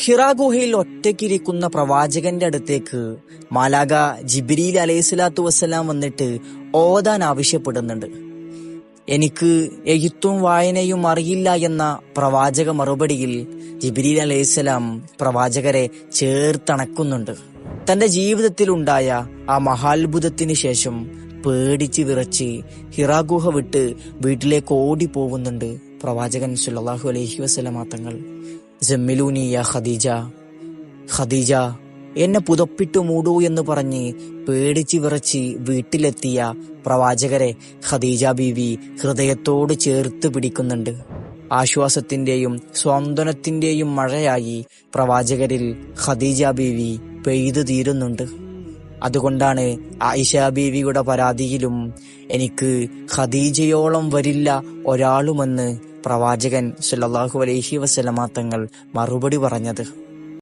ഹിറാ ഗുഹയിൽ ഒറ്റയ്ക്കിരിക്കുന്ന പ്രവാചകന്റെ അടുത്തേക്ക് മാലാക ജിബ്രീൽ അലൈഹിസ്സലാത്തു വസ്സലാം വന്നിട്ട് ഓതാൻ ആവശ്യപ്പെടുന്നുണ്ട്. എനിക്ക് എഴുത്തും വായനയും അറിയില്ല എന്ന പ്രവാചക മറുപടിയിൽ ജിബ്രീൽ അലൈഹിസ്സലാം പ്രവാചകരെ ചേർത്തണക്കുന്നുണ്ട്. തന്റെ ജീവിതത്തിലുണ്ടായ ആ മഹാത്ഭുതത്തിന് ശേഷം പേടിച്ച് വിറച്ച് ഹിറാ ഗുഹ വിട്ട് വീട്ടിലേക്ക് ഓടിപ്പോകുന്നുണ്ട് പ്രവാചകൻ സല്ലല്ലാഹു അലൈഹി വസല്ലമ തങ്ങൾ. ജമ്മിലൂനി യാ ഖദീജ, ഖദീജ എന്നെ പുതപ്പിട്ടു മൂടൂ എന്ന് പറഞ്ഞ് പേടിച്ച് വിറച്ച് വീട്ടിലെത്തിയ പ്രവാചകരെ ഖദീജ ബീവി ഹൃദയത്തോട് ചേർത്ത് പിടിക്കുന്നുണ്ട്. ആശ്വാസത്തിന്റെയും സ്വാന്തനത്തിന്റെയും മഴയായി പ്രവാചകരിൽ ഖദീജ ബീവി പെയ്തു തീരുന്നുണ്ട്. അതുകൊണ്ടാണ് ആയിഷ ബീവിയുടെ പരാതിയിലും എനിക്ക് ഖദീജയോളം വരില്ല ഒരാളുമെന്ന് പ്രവാചകൻ സല്ലല്ലാഹു അലൈഹി വസല്ലമ തങ്ങൾ മറുപടി പറഞ്ഞത്.